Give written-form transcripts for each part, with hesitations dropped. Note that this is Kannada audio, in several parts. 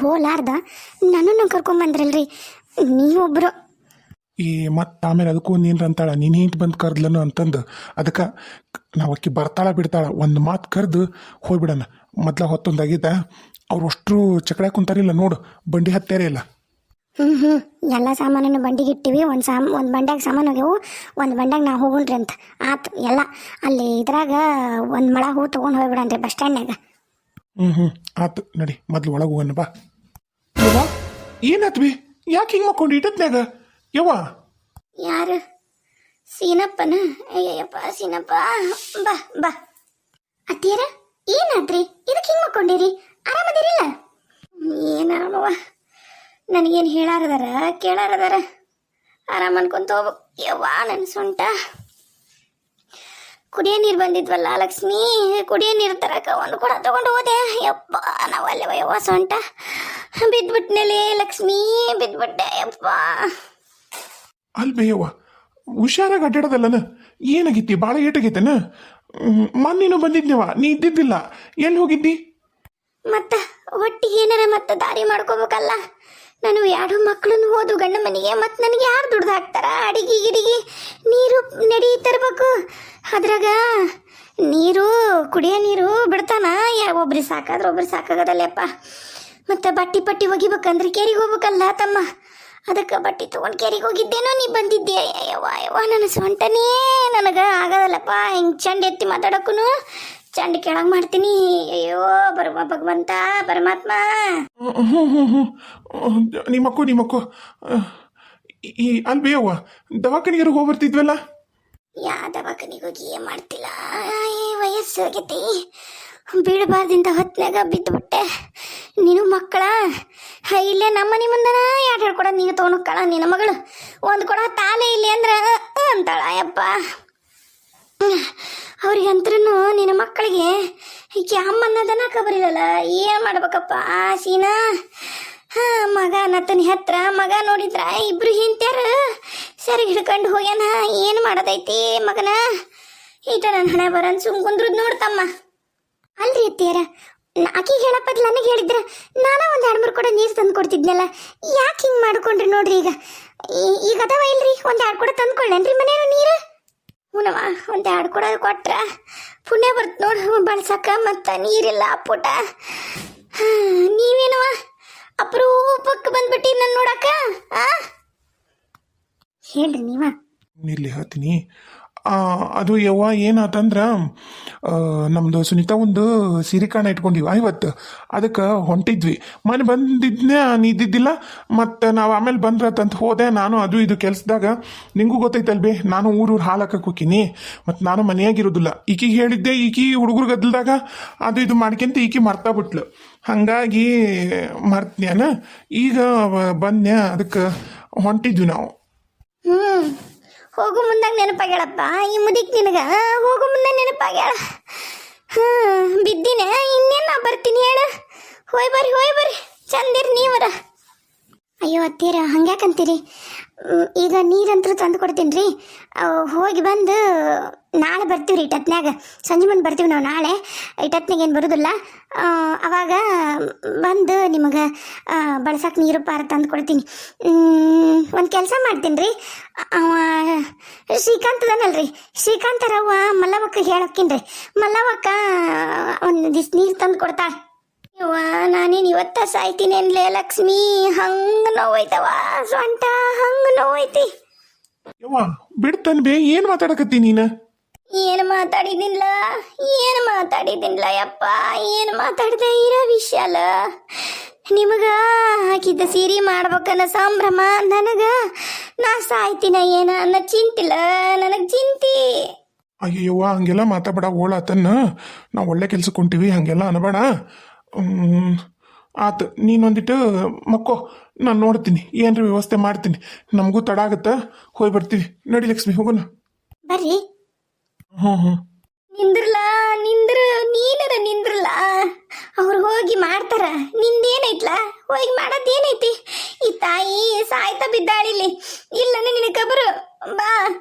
ಹೋಲಾರ್ದ ನನ್ನನ್ನು ಕರ್ಕೊಂಬಂದ್ರಲ್ರಿ ನೀವೊಬ್ರು. ಈ ಮತ್ತೆ ಆಮೇಲೆ ಅದಕ್ಕೂ ನೀನು ಅಂತಾಳ ನೀನು ಹಿಂಗೆ ಬಂದು ಕರ್ದ್ಲನು ಅಂತಂದು ಅದಕ್ಕೆ ನಾವು ಅಕ್ಕಿ ಬರ್ತಾಳ ಬಿಡ್ತಾಳ ಒಂದು ಮಾತು ಕರೆದು ಹೋಗ್ಬಿಡಣ. ಮೊದ್ಲ ಹೊತ್ತೊಂದಾಗಿದ್ದ ಅವ್ರು ಅಷ್ಟರು ಚಕಡೆ ಕುಂತಾರಿಲ್ಲ ನೋಡು, ಬಂಡಿ ಹತ್ಯಾರೇ ಇಲ್ಲ. ಎಲ್ಲ ಸಾಮಾನನ್ನು ಬಂಡಿಗೆ ಇಟ್ಟಿವಿ. ಒಂದು ಬಂಡ್ಯಾಗ ಸಾಮಾನು ಹೋಗ್ಯವು, ಒಂದು ಬಂಡ್ಯಾಗ ನಾವು ಹೋಗುಣ್ರಿ ಅಂತ ಆತು. ಎಲ್ಲ ಅಲ್ಲಿ ಇದ್ರಾಗ ಒಂದು ಮಳ ಹೂ ತೊಗೊಂಡು ಹೋಗ್ಬಿಡನ್ರಿ ಬಸ್ ಸ್ಟ್ಯಾಂಡ್ನಾಗ. ಆತು ನಡಿ, ಮೊದ್ಲು ಒಳಗೆ ಹೋಗೋಣ ಬಾ. ಯವ್ವ ಏನಾತ್ ಬಿ, ಯಾಕೆ ಹಿಂಗೆ ಮಕ್ಕೊಂಡು ಇಟ್ಟತ್ನಾಗ ಯವ್ವ? ಯಾರು? ಸೀನಪ್ಪನ? ಅಯ್ಯಪ್ಪ ಸೀನಪ್ಪ, ಬಾ ಬಾ. ಅತ್ತಿಯರ ಏನಾದ್ರಿ? ಇದಕ್ಕೆ ಹಿಂಗೆ ಮಕ್ಕೊಂಡಿರಿ? ಆರಾಮದಿರಿಲ್ಲ? ಏನಾರವ, ನನಗೇನು ಹೇಳಾರದಾರ ಕೇಳಾರದಾರ, ಆರಾಮ ಅನ್ಕೊಂತ ಹೋಗ್ಬೇಕು. ಯವ್ವ ನನ್ನ ಸೊಂಟ. ಕುಡಿಯೋ ನೀರು ಬಂದಿದ್ವಲ್ಲ ಲಕ್ಷ್ಮಿ, ಕುಡಿಯೋ ನೀರು ತರಕ ಒಂದು ಕೊಡ ತಗೊಂಡು ಹೋದೆ. ಯಪ್ಪ ನಾವಲ್ಲವ ಯವ್ವ ಸೊಂಟ ಬಿದ್ಬಿಟ್ನಲ್ಲಿ ಲಕ್ಷ್ಮಿ, ಬಿದ್ಬಿಟ್ಟೆ ಯಪ್ಪ. ಅಲ್ಬೇಯವ್ವ ಹುಷಾರಾಗಿ ಅಡ್ಡಾಡೋದಲ್ಲನ, ಏನಾಗಿತ್ತಿ? ಭಾಳ ಏಟಾಗೈತನ? ಮೊನ್ನೇನು ಬಂದಿದ್ನೇವ, ನೀ ಇದ್ದಿದ್ದಿಲ್ಲ, ಎಲ್ಲಿ ಹೋಗಿದ್ದಿ? ಮತ್ತೆ ಒಟ್ಟಿಗೆ ಏನಾರ ಮತ್ತೆ ದಾರಿ ಮಾಡ್ಕೋಬೇಕಲ್ಲ. ನಾನು 2 ಮಕ್ಕಳನ್ನು ಹೋದು ಗಂಡ ಮನೆಗೆ, ಮತ್ತು ನನಗೆ ಯಾರು ದುಡ್ದು ಹಾಕ್ತಾರ? ಅಡಿಗೆ ಗಿಡಿಗೆ ನೀರು ನಡಿ ತರಬೇಕು. ಅದ್ರಾಗ ನೀರು ಕುಡಿಯೋ ನೀರು ಬಿಡ್ತಾನ, ಒಬ್ರಿಗೆ ಸಾಕಾದ್ರೆ ಒಬ್ರಿಗೆ ಸಾಕಾಗದಲ್ಲಪ್ಪ. ಮತ್ತು ಬಟ್ಟೆ ಪಟ್ಟಿ ಒಗಿಬೇಕಂದ್ರೆ ಕೆರಿಗೆ ಹೋಗ್ಬೇಕಲ್ಲ ತಮ್ಮ, ಅದಕ್ಕೆ ಬಟ್ಟೆ ತೊಗೊಂಡು ಕೆರಿಗೆ ಹೋಗಿದ್ದೇನೋ, ನೀ ಬಂದಿದ್ದೆ. ಯವ್ವ ಯವ್ವ ನನ್ನ ಸೊಂಟನೇ ನನಗೆ ಆಗದಲ್ಲಪ್ಪ. ಹಿಂಗೆ ಚಂಡ ಎತ್ತಿ ಮಾತಾಡೋಕ್ಕೂ ಚಂಡ ಕೆಳಗೆ ಮಾಡ್ತೀನಿ. ಅಯ್ಯೋ ಬರುವ ಭಗವಂತ ಪರಮಾತ್ಮ. ನಿಮ್ಮಕ್ಕೂ ಈ ಅಲ್ಬೇಯವ್ವ ದವಾಖಾನಿಗೆ ಹೋಗಿ ಬರ್ತಿದ್ವಲ್ಲ? ಯಾವ ದವಾಖಾನಿಗೆ ಹೋಗಿ ಏನು ಮಾಡ್ತಿಲ್ಲ, ವಯಸ್ಸು ಆಗೈತಿ. ಬೀಳಬಾರ್ದಿಂದ ಹೊತ್ನಾಗ ಬಿದ್ದುಬಿಟ್ಟೆ. ನೀನು ಮಕ್ಕಳ ಇಲ್ಲೇ ನಮ್ಮನೆ ಮುಂದನ 2 ಕೊಡ ನೀನು ತೊಗೊಂಡೋಕ್ಕಳ ನಿನ್ನ ಮಗಳು. ಒಂದು ಕೊಡ ತಾಲೆ ಇಲ್ಲಿ ಅಂದ್ರೆ ಅಂತಾಳ. ಯಪ್ಪ ಅವ್ರಿಗಂತ್ರೂ ನಿನ್ನ ಮಕ್ಕಳಿಗೆ ಈಕೆ ಅಮ್ಮನ್ನದನ ಕಬರಿಲ್ಲಲ್ಲ, ಏನು ಮಾಡ್ಬೇಕಪ್ಪ ಸೀನಾ? ಮಗ ನತ್ತನಿ ಹತ್ರ ಮಗ ನೋಡಿದ್ರ ಇಬ್ರು ಹಿಂತ್ಯಾರ ಸರಿ ಹಿಡ್ಕೊಂಡು ಹೋಗ್ಯಾನ. ಏನು ಮಾಡೋದೈತಿ ಮಗನ? ಈಟ ನನ್ನ ಹಣೆ ಬರನ್ ಸುಮ್ಕುಂದ್ರದ್ ನೋಡ್ತಮ್ಮ. ಅಲ್ರಿ ಅತ್ತಿಯರ, ಆಕಿಗೆ ಹೇಳಪ್ಪದ್ ನನಗೆ ಹೇಳಿದ್ರ ನಾನು ಒಂದು 2-3 ಕೊಡ ನೀರು ತಂದು ಕೊಡ್ತಿದ್ನಲ್ಲ, ಯಾಕೆ ಹಿಂಗೆ ಮಾಡ್ಕೊಂಡ್ರಿ? ನೋಡ್ರಿ ಈಗ ಅದಾವ ಇಲ್ರಿ, ಒಂದು 2 ಕೊಡ ತಂದ್ಕೊಳ್ಳೇನ್ರಿ ಮನೇನು ನೀರು? ಹೂನವ, ಒಂದು 2 ಕೊಡ ಕೊಟ್ರ ಪುಣ್ಯ ಬರ್ತ ನೋಡು ಬಳಸಕ್ಕ. ಮತ್ತು ನೀರಿಲ್ಲ ಪುಟ. ನೀವೇನವ ಅಪರೂಪಕ್ಕೆ ಬಂದ್ಬಿಟ್ಟಿ ನನ್ನ ನೋಡಕ್ಕ? ಹೇಳ್ರಿ ನೀವ. ಇಲ್ಲಿ ಹೇಳ್ತೀನಿ. ಅದು ಯವ್ವ ಏನಾತಂದ್ರೆ ನಮ್ಮದು ಸುನೀತಾ ಒಂದು ಸೀರೆ ಕಾಣ ಇಟ್ಕೊಂಡಿವ ಇವತ್ತು, ಅದಕ್ಕೆ ಹೊಂಟಿದ್ವಿ. ಮನೆ ಬಂದಿದ್ನೇ ನೀದಿದ್ದಿಲ್ಲ, ಮತ್ತು ನಾವು ಆಮೇಲೆ ಬಂದ್ರತ್ತಂತ ಹೋದೆ. ನಾನು ಅದು ಇದು ಕೆಲಸದಾಗ ನಿಂಗೂ ಗೊತ್ತೈತಲ್ಬೇ, ನಾನು ಊರು ಹಾಲು ಹಾಕಕ್ಕೆ ಹೋಗ್ತೀನಿ, ಮತ್ತು ನಾನು ಮನೆಯಾಗಿರೋದಿಲ್ಲ. ಈಕಿಗೆ ಹೇಳಿದ್ದೆ, ಈಕಿ ಹುಡುಗರು ಗದ್ದಲ್ದಾಗ ಅದು ಇದು ಮಾಡ್ಕೊಂತ ಈಕಿ ಮರ್ತಾ ಬಿಟ್ಲು. ಹಾಗಾಗಿ ಮರ್ತ್ನ್ಯಾನ ಈಗ ಬಂದ್ನ್ಯಾ, ಅದಕ್ಕೆ ಹೊಂಟಿದ್ವಿ ನಾವು. ಹೋಗು ಮುಂದಾಗ ನೆನಪಾಗ್ಯಾಳಪ್ಪ ಈ ಮುದಿಕ್ ನಿನಗ. ಹೋಗು ಮುಂದಾಗ ನೆನಪಾಗ್ಯಾಳ. ಬಿದ್ದಿನ ಇನ್ನೇನು ನಾ ಬರ್ತೀನಿ ಹೇಳ. ಹೋಯ್ ಬರ್ರಿ ಚಂದಿರಿ ನೀವರ. ಅಯ್ಯೋ ಅತ್ತೀರ ಹಂಗ್ಯಾಕಂತೀರಿ? ಈಗ ನೀರಂತೂ ತಂದು ಕೊಡ್ತೀನಿ ರೀ. ಹೋಗಿ ಬಂದು ನಾಳೆ ಬರ್ತೀವಿ ರೀ. ಇಟ್ಟತ್ನಾಗ ಸಂಜೆ ಮುಂದೆ ಬರ್ತೀವಿ ನಾವು. ನಾಳೆ ಇಟ್ಟತ್ನಾಗ ಏನು ಬರೋದಿಲ್ಲ. ಅವಾಗ ಬಂದು ನಿಮಗೆ ಬಳಸಕ್ಕೆ ನೀರು ಪಾರ ತಂದು ಕೊಡ್ತೀನಿ. ಒಂದು ಕೆಲಸ ಮಾಡ್ತೀನಿ ರೀ. ಶ್ರೀಕಾಂತ್ ಅದನಲ್ರಿ, ಶ್ರೀಕಾಂತರವ್ವ ಮಲ್ಲವಕ್ಕ ಹೇಳೋಕ್ಕಿನ್ರಿ. ಮಲ್ಲವಕ್ಕ ಒಂದು ದಿವ್ಸ ನೀರು ತಂದು ಕೊಡ್ತಾಳೆ. ಯವ್ವ ನಾನೇನು ಇವತ್ತ ಸಾಯ್ತೀನಿ ಅನ್ಲೇ ಲಕ್ಷ್ಮಿ, ಹಂಗೆ ನೋವೈತವ ಸೊಂಟ, ಹಂಗೆ ನೋವೈತಿ. ಯವ್ವ ಬಿಡ್ತಾನೆ ಬೇ, ಏನು ಮಾತಾಡಕತ್ತಿ ನೀನು? ಏನು ಮಾತಾಡಿದಿನ್ಲ ಯಪ್ಪ, ಏನು ಮಾತಾಡ್ದೆ ಇರೋ ವಿಷಯ ಅಲ್ಲ. ನಿಮಗ ಹಾಕಿದ್ದ ಸೀರೆ ಮಾಡ್ಬೇಕನ್ನ ಸಂಭ್ರಮ, ನನಗ ನಾ ಸಾಯ್ತೀನ ಏನ ಅನ್ನೋ ಚಿಂತಿಲ್ಲ, ನನಗೆ ಚಿಂತಿ. ಅಯ್ಯವ್ವ ಹಂಗೆಲ್ಲ ಮಾತಾಡಬೇಡ, ಓಳಾತನ್ನ ನಾವು ಒಳ್ಳೆ ಕೆಲ್ಸಕ್ಕೆ ಹೊಂಟಿವಿ, ಹಾಗೆಲ್ಲ ಅನ್ಬೇಡ. ಆತು, ನೀನೊಂದಿಟ್ಟು ಮಕ್ಕೋ, ನಾನು ನೋಡ್ತೀನಿ, ಏನ್ರ ವ್ಯವಸ್ಥೆ ಮಾಡ್ತೀನಿ. ನಮಗೂ ತಡ ಆಗುತ್ತಾ, ಹೋಗಿ ಬರ್ತೀವಿ. ನಡಿ ಲಕ್ಷ್ಮಿ ಹೋಗೋಣ. ಬರ್ರಿ. ಹ್ಞೂ ನಿಂದ್ರಲ್ಲ, ಅವ್ರು ಹೋಗಿ ಮಾಡ್ತಾರ. ನಿಂದೇನೈತ್ಲ, ಹೋಗಿ ಮಾಡೋದೇನೈತಿ? ಈ ತಾಯಿ ಸಾಯ್ತಾ ಬಿದ್ದಾಳಿಲ್ಲಿ, ಇಲ್ಲನ ನಿನ್ನ ಕಬರು. ಬಾ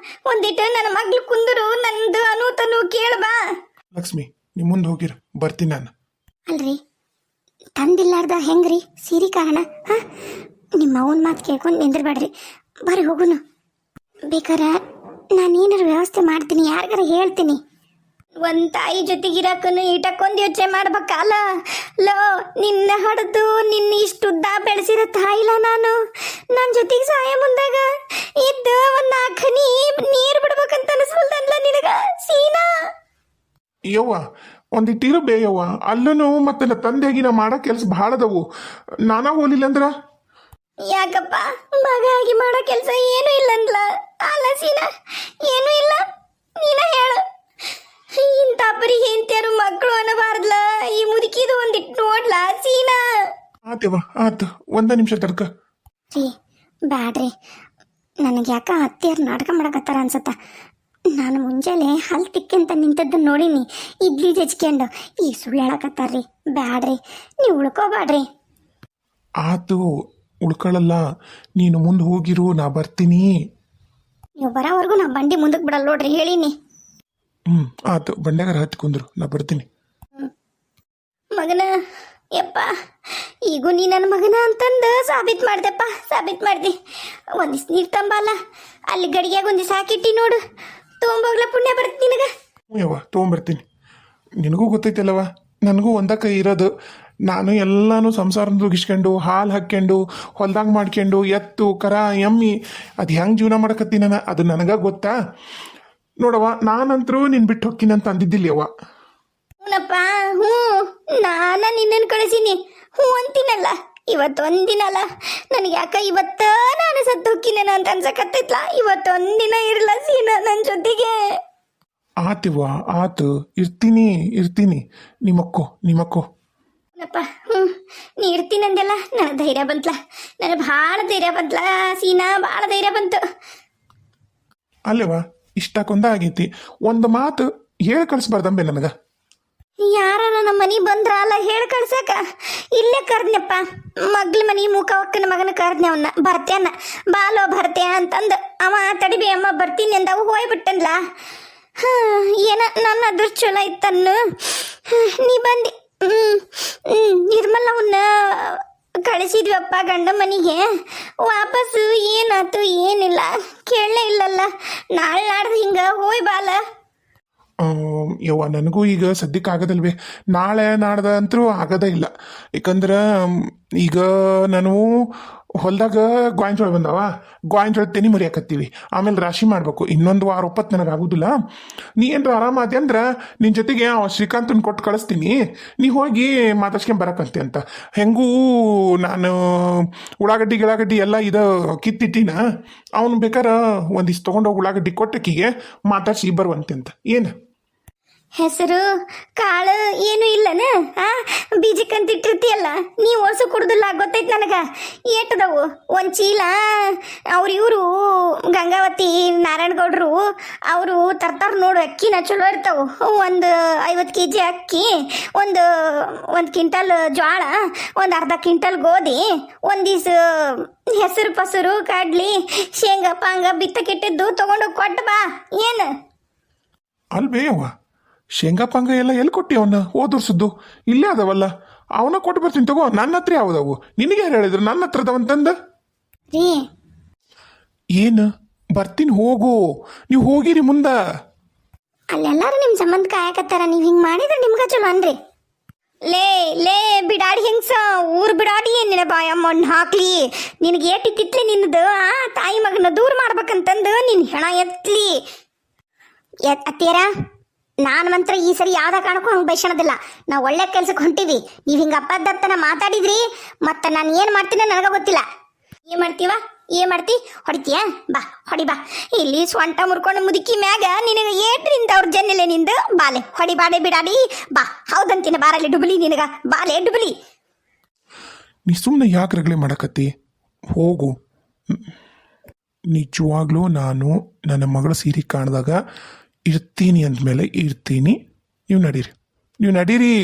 ಒಂದಿಟ್ಟು ನನ್ನ ಮಗ್ಳು ಕುಂದರು, ನಂದು ಅನೂತನು ಕೇಳ ಬಾ. ಲಕ್ಷ್ಮಿ ನಿಮ್ಮ ಮುಂದೆ ಹೋಗಿರು, ಬರ್ತೀನಿ ನಾನು. ಅಲ್ರಿ ತಂದಿಲ್ಲಾರ್ದ ಹೆಂಗ್ರಿ ಸೀರೆ ಕಾರಣ ಹಾ ನಿಮ್ಮ ಅವನ ಮಾತು ಕೇಳ್ಕೊಂಡು ನಿಂದಿರ್ಬೇಡ್ರಿ ಬರ್ರಿ ಹೋಗುನು ಬೇಕಾರ ನಾನೇನಾರು ವ್ಯವಸ್ಥೆ ಮಾಡ್ತೀನಿ ಯಾರಿಗಾರ ಹೇಳ್ತೀನಿ ಒಂದ್ ತಾಯಿ ಜೊತೆಗಿರಕ್ಕನು ಈಟಕ್ಕೊಂದು ಯೋಚನೆ ಮಾಡ್ಬೇಕಲ್ಲ ಲೋ ನಿನ್ನ ಹಡ್ದು ನಿನ್ನ ಇಷ್ಟುದ್ದ ಬೆಳೆಸಿರೋ ತಾಯಿಲ್ಲ ನಾನು ನನ್ನ ಜೊತೆಗೆ ಸಹಾಯ ಮುಂದಾಗ ಇದ್ದು ಒಂದು ನಾಲ್ಕು ನೀರು ಬಿಡ್ಬೇಕಂತ ಅನಿಸ್ಬಲ್ದಲ್ಲ ನಿನಗ ಸೀನಾ ಯವ್ವ ಒಂದಿಟ್ಟಿರು ಬೇಯವ್ವ ಅಲ್ಲೂ ಮತ್ತೆ ನನ್ನ ತಂದೆಯಾಗಿ ನಾ ಮಾಡೋ ಕೆಲಸ ಭಾಳ ಅದಾವು ನಾನಾ ಹೋಲಿಲ್ಲ ಅಂದ್ರ ಯಾಕಪ್ಪ ಮಗ ಆಗಿ ಮಾಡೋ ಕೆಲಸ ಏನೂ ಇಲ್ಲಂದ್ಲ ಅಲ್ಲ ಸೀನಾ ಏನೂ ಇಲ್ಲ ನೀನ ಹೇಳು ಇಂಥ ಬರೀ ಹೆಂಡ್ತಿಯರು ಮಕ್ಕಳು ಅನ್ನಬಾರ್ದಲ್ಲ ಈ ಮುದುಕಿದು ಒಂದಿಟ್ಟು ನೋಡ್ಲಾ ಸೀನಾ ಆತೇವ ಆತು ಒಂದ ನಿಮಿಷ ತಡ್ಕ ರೀ ಬ್ಯಾಡ್ರಿ ನನಗೆ ಯಾಕ ಅತ್ತೆಯರು ನಾಟಕ ಮಾಡಕತ್ತಾರ ಅನ್ಸತ್ತ ನಾನು ಮುಂಜಾನೆ ಹಲ್ ತಿಕ್ಕಂತ ನಿಂತದ್ದನ್ನು ನೋಡೀನಿ ಇಡ್ಲಿ ಜಜ್ಕೊಂಡು ಈಗ ಸುಳ್ಳು ಹೇಳಕತ್ತಾರ್ರಿ ಬ್ಯಾಡ್ರಿ ನೀವು ಉಳ್ಕೋಬ್ಯಾಡ್ರಿ ಆತು ಉಳ್ಕೊಳ್ಳಲ್ಲ ನೀನು ಮುಂದೆ ಹೋಗಿರು ನಾ ಬರ್ತೀನಿ ನೀವು ಬರೋವರೆಗೂ ನಾ ಬಂಡಿ ಮುಂದಕ್ಕೆ ಬಿಡಲ್ಲ ನೋಡ್ರಿ ಹೇಳೀನಿ ಆತು ಬಂಡೆಗಾರ ಹತ್ತಿ ಕುಂದ್ರು ನಾ ಬರ್ತೀನಿ ಮಗನ ಯಪ್ಪ ಈಗೂ ನೀ ನನ್ನ ಮಗನ ಅಂತಂದು ಸಾಬೀತು ಮಾಡ್ದೆಪ್ಪ ಸಾಬೀತು ಮಾಡ್ದೆ ಒಂದಿವ್ಸ ನೀರು ತಂಬಲ್ಲ ಅಲ್ಲಿ ಗಡಿಗ್ಯಾಗ ಒಂದಿವ್ಸ ಹಾಕಿಟ್ಟಿ ನೋಡು ತೊಗೊಂಬೋಗ್ಲ ಪುಣ್ಯ ಬರುತ್ತೆ ನಿನಗೆ ಯವ್ವ ತೊಗೊಂಬರ್ತೀನಿ ನಿನಗೂ ಗೊತ್ತೈತಲ್ಲವ ನನಗೂ ಒಂದ ಕೈ ಇರೋದು ನಾನು ಎಲ್ಲಾನು ಸಂಸಾರ ದುಗಿಸ್ಕೊಂಡು ಹಾಲು ಹಾಕ್ಕೊಂಡು ಹೊಲ್ದಾಗ ಮಾಡ್ಕೊಂಡು ಎತ್ತು ಕರ ಎಮ್ಮಿ ಅದು ಹೆಂಗೆ ಜೀವನ ಮಾಡಕತ್ತೀನಿ ನಾನು ಅದು ನನಗ ಗೊತ್ತಾ ನೋಡವ್ವ ನಾನಂತರೂ ನಿನ್ ಬಿಟ್ಟು ಹೊಕ್ಕಿನಂತ ಅಂದಿದ್ದಿಲ್ಲ ಯವ್ವ ಹ್ಞೂನಪ್ಪ ಹ್ಞೂ ನಿನ್ನನ್ನು ಕಳಿಸೀನಿ ಹ್ಞೂ ಅಂತೀನಲ್ಲ ಇವತ್ತೊಂದಿನಲ್ಲ ನನಗೆ ಯಾಕ ಇವತ್ತ ನಾನು ಸತ್ತು ಹೋಗ್ತೀನೇನ ಅಂತ ಅನ್ಸಕತ್ತೈತ್ಲ ಇವತ್ತೊಂದಿನ ಇರಲ್ಲ ಸೀನಾ ನನ್ನ ಜೊತೆಗೆ ಆತಿವ್ವ ಆತು ಇರ್ತೀನಿ ನಿಮ್ಮಕ್ಕೋ ಅಪ್ಪ ಹ್ಞೂ ನೀ ಇರ್ತೀನಂದೆಲ್ಲ ನನಗೆ ಧೈರ್ಯ ಬಂತ್ಲ ನನಗೆ ಭಾಳ ಧೈರ್ಯ ಬಂತ್ಲ ಸೀನಾ ಭಾಳ ಧೈರ್ಯ ಬಂತು ಅಲ್ಲವ ಇಷ್ಟಕ್ಕೊಂದ ಆಗೈತಿ ಒಂದು ಮಾತು ಹೇಳಿ ಕಳಿಸ್ಬಾರ್ದಂಬೆ ನನಗ ಯಾರ ನಮ್ಮ ಮನೆ ಬಂದ್ರ ಅಲ್ಲ ಹೇಳಿ ಕಳ್ಸಕ ಇಲ್ಲೇ ಕರ್ದ್ನಪ್ಪ ಮಗ್ಳ ಮನೆ ಮುಖ ಒಕ್ಕನ ಮಗನ ಕರ್ದ್ನೆ ಅವನ್ನ ಬರ್ತೇನ ಬಾಲೋ ಬರ್ತೇ ಅಂತಂದು ಅವ ತಡಿಬಿ ಅಮ್ಮ ಬರ್ತೀನಿ ಅಂದ ಅವ ಹೋಯ್ಬಿಟ್ಟನ್ಲ ಏನ ನನ್ನ ಅದೃಷ್ಟ ಚಲೋ ಇತ್ತನ್ನು ನೀ ಬಂದಿ ನಿರ್ಮಲವನ್ನ ಕಳಿಸಿದ್ವಪ್ಪ ಗಂಡ ಮನೆಗೆ ವಾಪಸ್ಸು ಏನಾಯ್ತು ಏನಿಲ್ಲ ಕೇಳಲೇ ಇಲ್ಲಲ್ಲ ನಾಳೆ ನಾಡ್ದು ಹಿಂಗೆ ಹೋಯ್ ಬಾಲ ಯವ್ವ ನನಗೂ ಈಗ ಸದ್ಯಕ್ಕೆ ಆಗೋದಲ್ವೇ ನಾಳೆ ನಾಡ್ದ ಅಂತರೂ ಆಗೋದೇ ಇಲ್ಲ ಯಾಕಂದ್ರೆ ಈಗ ನಾನು ಹೊಲದಾಗ ಗೋಯಿಂಜೋಳ ಬಂದವ ಗೋಯಿಂಜೋಳ ತೆನಿ ಮರಿಯಾಕತ್ತೀವಿ ಆಮೇಲೆ ರಾಶಿ ಮಾಡಬೇಕು ಇನ್ನೊಂದು ವಾರ ಒಪ್ಪತ್ತು ನನಗೆ ಆಗೋದಿಲ್ಲ ನೀ ಏನ್ರ ಆರಾಮಾದಿ ಅಂದ್ರೆ ನಿನ್ನ ಜೊತೆಗೆ ಶ್ರೀಕಾಂತನ ಕೊಟ್ಟು ಕಳಿಸ್ತೀನಿ ನೀ ಹೋಗಿ ಮಾತಾಡ್ಸ್ಕೊಂಡ್ ಬರಕಂತೆ ಅಂತ ಹೆಂಗೂ ನಾನು ಉಳ್ಳಾಗಡ್ಡಿ ಎಲ್ಲ ಇದು ಕಿತ್ತಿಟ್ಟಿನ ಅವನು ಬೇಕಾರೆ ಒಂದಿಷ್ಟು ತೊಗೊಂಡೋಗಿ ಉಳ್ಳಾಗಡ್ಡಿ ಕೊಟ್ಟಕ್ಕಿಗೆ ಮಾತಾಡ್ಸಿ ಬರುವಂತೆ ಅಂತ ಏನು ಹೆಸರು ಕಾಳು ಏನು ಇಲ್ಲನ ಬೀಜಕ್ಕಂತ ಇಟ್ಟಿರ್ತೀಯಲ್ಲ ನೀ ಒರ್ಸು ಕುಡ್ದಿಲ್ಲ ಗೊತ್ತೈತೆ ನನಗೆ ಏಟದವು ಒಂದು ಚೀಲ ಇವರು ಗಂಗಾವತಿ ನಾರಾಯಣಗೌಡರು ಅವರು ತರ್ತಾರ ನೋಡು ಅಕ್ಕಿನ ಚಲೋ ಇರ್ತಾವು ಒಂದು 50 kg ಅಕ್ಕಿ ಒಂದು ಕ್ವಿಂಟಲ್ ಜೋಳ ಒಂದು ಅರ್ಧ ಕ್ವಿಂಟಲ್ ಗೋಧಿ ಒಂದಿವ್ಸ ಹೆಸರು ಪಸರು ಕಡ್ಲಿ ಶೇಂಗಾ ಪಾಂಗ ಬಿತ್ತಕ್ಕಿಟ್ಟಿದ್ದು ತೊಗೊಂಡೋಗಿ ಕೊಟ್ಟು ಬಾ ಏನು ಅಲ್ವೇ ಅವ್ವ ಶೇಂಗಾ ಪಂಗ ಎಲ್ಲ ಎಲ್ಲಿ ಕೊಟ್ಟಿ ಅವನ್ನ ಓದರ್ಸದ್ದು ಇಲ್ಲೇ ಅದಾವಲ್ಲ ಅವನ ಕೊಟ್ಟು ಬರ್ತೀನಿ ತಗೋ ನನ್ನ ಹತ್ರ ಯಾವ್ದವು ನಿನಗೆ ಯಾರು ಹೇಳಿದ್ರು ನನ್ನ ಹತ್ರ ಅದಾವಂತಂದ ರೀ ಏನು ಬರ್ತೀನಿ ಹೋಗು ನೀವು ಹೋಗಿರಿ ಮುಂದ ಅಲ್ಲೆಲ್ಲಾರು ನಿಮ್ಮ ಸಂಬಂಧ ಕಾಯಕತ್ತಾರ ನೀವು ಹಿಂಗೆ ಮಾಡಿದ್ರೆ ನಿಮ್ಗೆ ಚಲೋ ಅನ್ರಿ ಲೇ ಬಿಡಾಡಿ ಹೆಂಗ್ಸ ಊರ್ ಬಿಡಾಡಿ ನಿನ್ನ ಬಾಯ ಮಣ್ಣು ಹಾಕ್ಲಿ ನಿನಗೆ ಏಟಿತ್ತಿತ್ಲಿ ನಿನ್ನದು ತಾಯಿ ಮಗನ ದೂರ ಮಾಡ್ಬೇಕಂತಂದು ನಿನ್ನ ಹೆಣ ಎತ್ಲಿ ಅತ್ತೀರ ನಾನು ಮಾತ್ರ ಈ ಸರಿ ಯಾವ್ದ ಕಾರಣಕ್ಕೂ ಹಂಗೆ ಬೈಸಣದಿಲ್ಲ ನಾವು ಒಳ್ಳೆ ಕೆಲ್ಸಕ್ಕೆ ಹೊಂಟಿವಿ ನೀವು ಹಿಂಗೆ ಅಪ್ಪದತ್ತನ ಮಾತಾಡಿದ್ರಿ ಮತ್ತೆ ನಾನು ಏನು ಮಾಡ್ತೀನೋ ನನಗೆ ಗೊತ್ತಿಲ್ಲ ಏನ್ ಮಾಡ್ತಿ ಹೊಡಿತೀಯ ಬಾ ಹೊಡಿ ಬಾ ಇಲ್ಲಿ ಸ್ವಂಟ ಮುರ್ಕೊಂಡು ಮುದುಕಿ ಮ್ಯಾಗ ನಿನಗೆ ಏಟ್ರಿಂದ ಅವ್ರ ಜನ್ನಿಲೆ ನಿಂದು ಬಾಲೆ ಹೊಡಿ ಬಾಡೆ ಬಿಡಾಡಿ ಬಾ ಹೌದಂತಿನ ಬಾರಲ್ಲಿ ಡುಬ್ಲಿ ನಿನಗ ಬಾಲೆ ಡುಬ್ಲಿ ನೀ ಸುಮ್ಮನೆ ಯಾಕೆ ರಗಳೆ ಮಾಡಕತ್ತಿ ಹೋಗು ನಿಜವಾಗ್ಲೂ ನಾನು ನನ್ನ ಮಗಳ ಸೀರೆ ಕಾಣಿದಾಗ ಇರ್ತೀನಿ ಅಂದಮೇಲೆ ಇರ್ತೀನಿ ನೀವು ನಡೀರಿ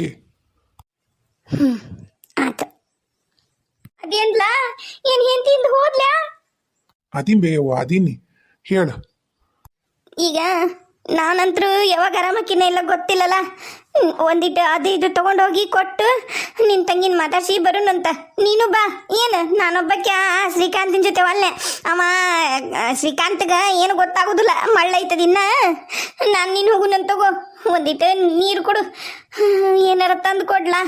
ಆತ ಅದೇನ್ಲ ಏನ್ ಹೆಂತಿಂದ ಹೋದ್ಲಾ ಅದೀನ್ ಬೇಯವ್ವ ಅದೀನಿ ಹೇಳು ಈಗ ನಾನಂತರೂ ಯಾವಾಗ ಆರಾಮಕ್ಕಿನ ಇಲ್ಲ ಗೊತ್ತಿಲ್ಲಲ್ಲ ಒಂದಿಟ್ಟು ಅದು ಇದು ತಗೊಂಡೋಗಿ ಕೊಟ್ಟು ನಿನ್ನ ತಂಗಿನ ಮಾತಾಡ್ಸಿ ಬರೋಣಂತ. ನೀನು ಬಾ. ಏನು ನಾನೊಬ್ಬಕ್ಕೆ ಶ್ರೀಕಾಂತಿನ ಜೊತೆ ಒಲ್ಲೆ ಅವ ಶ್ರೀಕಾಂತ್ಗ ಏನು ಗೊತ್ತಾಗೋದಿಲ್ಲ, ಮಳ್ಳೈತದಿನ್ನ. ನಾನು ನೀನು ಹೋಗುನಂತ ತಗೋ. ಒಂದಿಟ್ಟು ನೀರು ಕೊಡು, ಏನಾರ ತಂದು ಕೊಡ್ಲಾ.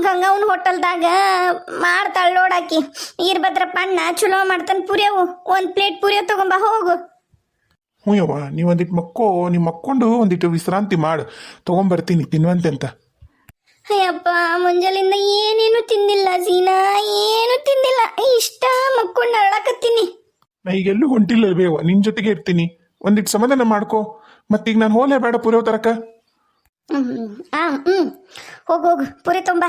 ಗಂಗಾವನ ಹೋಟೆಲ್ದಾಗ ಮಾಡ್ತಾಳೆ ನೋಡಾಕಿ ಈರ್ಭದ್ರಪ್ಪ ಅಣ್ಣ ಚಲೋ ಮಾಡ್ತಾನೆ ಪುರಿಯವು. ಒಂದು ಪ್ಲೇಟ್ ಪುರಿಯೋ ತಗೊಂಬ ಹೋಗು. ಹ್ಞೂ ಯವ್ವ, ನೀವು ಒಂದಿಟ್ಟು ನೀವು ಮಕ್ಕೊಂಡು ಒಂದಿಟ್ಟು ವಿಶ್ರಾಂತಿ ಮಾಡು, ತೊಗೊಂಬರ್ತೀನಿ ತಿನ್ನುವಂತೆ ಅಂತ. ಅಯ್ಯಪ್ಪ, ಮುಂಜಾಲಿಂದ ಏನೇನು ತಿಂದಿಲ್ಲ ಸೀನಾ, ಏನು ತಿಂದಿಲ್ಲ. ಇಷ್ಟ ಮಕ್ಕೊಂಡು ಅಳಕತ್ತೀನಿ. ನಾ ಈಗೆಲ್ಲೂ ಹೊಂಟಿಲ್ಲ ಬೇವ, ನಿನ್ನ ಜೊತೆಗೆ ಇರ್ತೀನಿ. ಒಂದಿಟ್ಟು ಸಮಾಧಾನ ಮಾಡ್ಕೋ. ಮತ್ತೀಗ ನಾನು ಹೋಲೇ ಬೇಡ ಪುರಿಯೋ ತರಕ. ಹೋಗು ಹೋಗು, ಪುರಿ ತುಂಬ.